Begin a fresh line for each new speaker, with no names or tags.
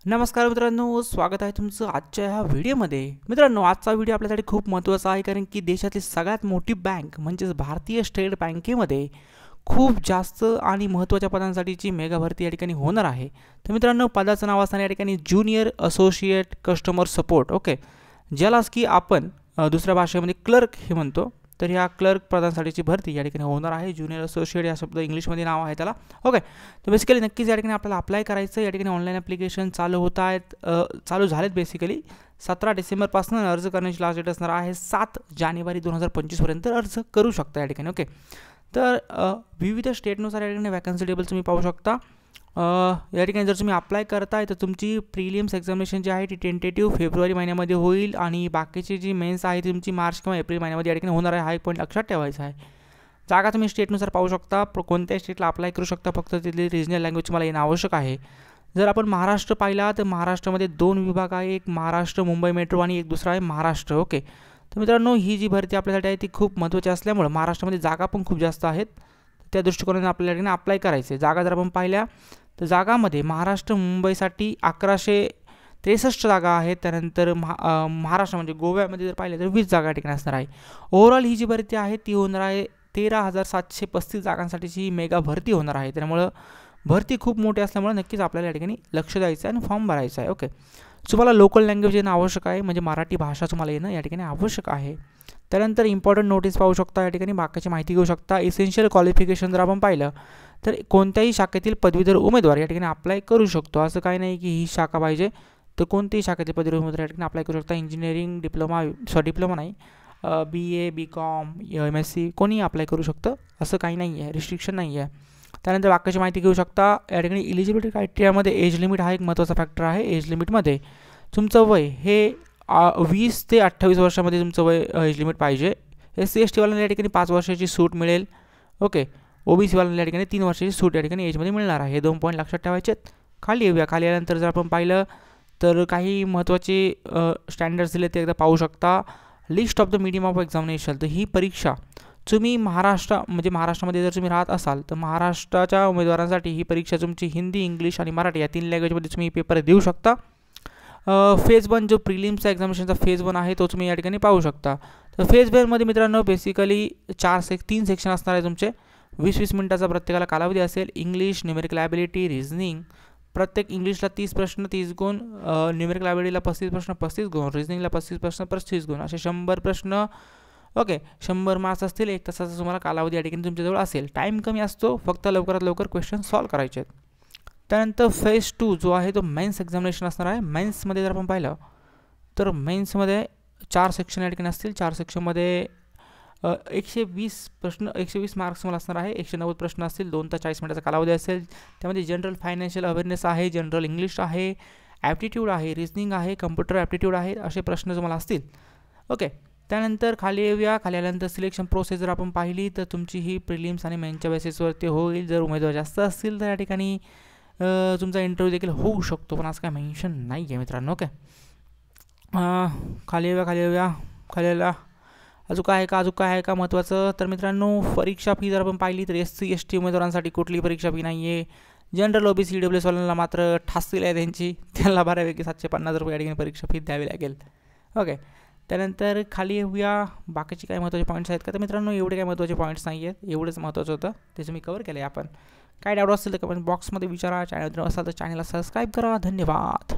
नमस्कार मित्रांनो, स्वागत आहे तुमचं आजच्या ह्या व्हिडिओमध्ये. मित्रांनो, आजचा व्हिडिओ आपल्यासाठी खूप महत्त्वाचा आहे, कारण की देशातली सगळ्यात मोठी बँक म्हणजेच भारतीय स्टेट बँकेमध्ये खूप जास्त आणि महत्त्वाच्या पदांसाठीची मेगा भरती या ठिकाणी होणार आहे. तर मित्रांनो, पदाचं नाव असताना या ठिकाणी junior associate customer support, okay, ज्यालाच की आपण दुसऱ्या भाषेमध्ये क्लर्क हे म्हणतो. तर ह्या क्लर्क पदांसाठीची भरती या ठिकाणी होणार आहे. ज्युनियर असोसिएट या शब्द इंग्लिशमध्ये नाव आहे त्याला, ओके. तर बेसिकली नक्कीच या ठिकाणी आपल्याला अप्लाय करायचं. या ठिकाणी ऑनलाईन ॲप्लिकेशन चालू होत आहेत, चालू झालेत. बेसिकली 17 डिसेंबरपासून अर्ज करण्याची लास्ट डेट असणार आहे. 7 जानेवारी 2025 अर्ज करू शकता या ठिकाणी, ओके. तर विविध स्टेटनुसार या ठिकाणी वॅकन्सी टेबल तुम्ही पाहू शकता. या ठिकाणी जर तुम्ही अप्लाय करताय तर तुमची प्रिलिम्स एक्झामिनेशन जी आहे ती टेंटेटिव्ह फेब्रुवारी महिन्यामध्ये होईल, आणि बाकीची जी मेन्स आहे ती तुमची मार्च किंवा एप्रिल महिन्यामध्ये या ठिकाणी होणार आहे. हा एक पॉईंट लक्षात ठेवायचा आहे. जागा तुम्ही स्टेटनुसार पाहू शकता, कोणत्या स्टेटला अप्लाय करू शकता. फक्त तिथली रिजनल लँग्वेज तुम्हाला येणं आवश्यक आहे. जर आपण महाराष्ट्र पाहिला तर महाराष्ट्रामध्ये 2 विभाग आहे, एक महाराष्ट्र मुंबई मेट्रो आणि एक दुसरा आहे महाराष्ट्र, ओके. तर मित्रांनो, ही जी भरती आपल्यासाठी आहे ती खूप महत्त्वाची असल्यामुळे महाराष्ट्रामध्ये जागा पण खूप जास्त आहेत. त्या दृष्टिकोनाने आपल्याला अप्लाय करायचे. जागा जर आपण पाहिल्या तर जागामध्ये महाराष्ट्र मुंबईसाठी 1163 जागा आहेत. त्यानंतर महाराष्ट्र म्हणजे गोव्यामध्ये जर पाहिलं तर 20 जागा या ठिकाणी असणार आहे. ओव्हरऑल ही जी भरती आहे ती होणार आहे 13,735 जागांसाठीची ही मेगा भरती होणार आहे. त्यामुळं भरती खूप मोठी असल्यामुळे नक्कीच आपल्याला या ठिकाणी लक्ष द्यायचं आहे आणि फॉर्म भरायचा आहे, ओके. तुम्हाला लोकल लँग्वेज येणं आवश्यक आहे, म्हणजे मराठी भाषा तुम्हाला येणं या ठिकाणी आवश्यक आहे. त्यानंतर इम्पॉर्टंट नोटीस पाहू शकता, या ठिकाणी बाकीची माहिती घेऊ शकता. इसेन्शियल क्वालिफिकेशन जर आपण पाहिलं तर कोणत्याही शाखेतील पदवीधर उमेदवार या ठिकाणी अप्लाय करू शकतो. असं काही नाही की ही शाखा पाहिजे, तर कोणतीही शाखेतील पदवीधर उमेदवार या ठिकाणी अप्लाय करू शकता. इंजिनिअरिंग, डिप्लोमा नाही, BA, BCom, MSc कोणीही अप्लाय करू शकतं. असं काही नाही आहे, रिस्ट्रिक्शन नाही आहे. त्यानंतर बाकीची माहिती घेऊ शकता. या ठिकाणी इलिजिबिलिटी क्रायटेरियामध्ये एज लिमिट हा एक महत्त्वाचा फॅक्टर आहे. एज लिमिटमध्ये तुमचं वय हे 20 ते 28 वर्षामध्ये तुमचं वय एज लिमिट पाहिजे. SC ST वाल्यांना या ठिकाणी 5 वर्षाची सूट मिळेल, ओके. OBC वाल्यांना या ठिकाणी 3 वर्षाची सूट या ठिकाणी एजमध्ये मिळणार आहे. हे 2 पॉईंट लक्षात ठेवायचे आहेत. खाली येऊया. खाली आल्यानंतर जर आपण पाहिलं तर काही महत्त्वाचे स्टँडर्ड्स दिले ते एकदा पाहू शकता. List of the medium of examination. तर ही परीक्षा तुम्ही महाराष्ट्रामध्ये जर तुम्ही राहत असाल तर महाराष्ट्राच्या उमेदवारांसाठी ही परीक्षा तुमची हिंदी, इंग्लिश आणि मराठी या 3 लँग्वेजमध्ये तुम्ही पेपर देऊ शकता. फेज 1 जो प्रिलिम्सचा एक्झामिनेशनचा फेज 1 आहे तो तुम्ही या ठिकाणी पाहू शकता. तर फेज 1मध्ये मित्रांनो बेसिकली 3 सेक्शन असणार आहे तुमचे. 20-20 मिनिटाचा प्रत्येकाला कालावधी असेल. English, numerical ability, reasoning. प्रत्येक इंग्लिशला 30 प्रश्न 30 गुण, न्यूमेरिकल ॲबिलिटीला 35 प्रश्न 35 गुण, रिझनिंगला 35 प्रश्न 35 गुण, असे 100 प्रश्न, ओके. 100 मार्क्स असतील. 1 तासाचा तुम्हाला कालावधी या ठिकाणी तुमच्याजवळ असेल. टाईम कमी असतो, फक्त लवकरात लवकर क्वेश्चन सॉल्व करायचे आहेत. त्यानंतर फेज 2 जो आहे तो मेन्स एक्झामिनेशन असणार आहे. मेन्समध्ये जर आपण पाहिलं तर मेन्समध्ये 4 सेक्शन या ठिकाणी असतील. 4 सेक्शनमध्ये 120 मार्क्स मला असणार आहे. 190 प्रश्न असतील. 2 ते 40 मिनिटाचा कालावधी असेल. त्यामध्ये जनरल फायनान्शियल अवेअरनेस आहे, जनरल इंग्लिश आहे, ॲप्टिट्यूड आहे, रिझनिंग आहे, कम्प्युटर ॲप्टिट्यूड आहे, असे प्रश्न तुम्हाला असतील, ओके. त्यानंतर खाली येऊया. खाली आल्यानंतर सिलेक्शन प्रोसेस जर आपण पाहिली तर तुमची ही प्रिलिम्स आणि मेन्सच्या बेसिसवरती होईल. जर उमेदवार जास्त असतील तर या ठिकाणी तुमचा इंटरव्ह्यू देखील होऊ शकतो, पण असं काय मेन्शन नाही आहे मित्रांनो, ओके. खाली येऊया. अजून काय आहे का महत्त्वाचं. तर मित्रांनो, परीक्षा फी जर आपण पाहिली तर SC ST उमेदवारांसाठी कुठली परीक्षा फी नाही आहे. जनरल OBC EWS वाल्यांना मात्र ठासलेली आहे त्यांची. त्यांना बऱ्यापैकी 750 रुपये या ठिकाणी परीक्षा फी द्यावी लागेल, ओके. त्यानंतर खाली येऊया. बाकीचे काय महत्त्वाचे पॉईंट्स आहेत का. तर मित्रांनो, एवढे काय महत्त्वाचे पॉईंट्स नाही आहेत. एवढंच महत्त्वाचं होतं, ते तुम्ही कवर केलं आहे आपण. काय डाऊट असेल तर कमेंट बॉक्समध्ये विचारा. चॅनल असाल तर चॅनलला सबस्क्राईब करा. धन्यवाद.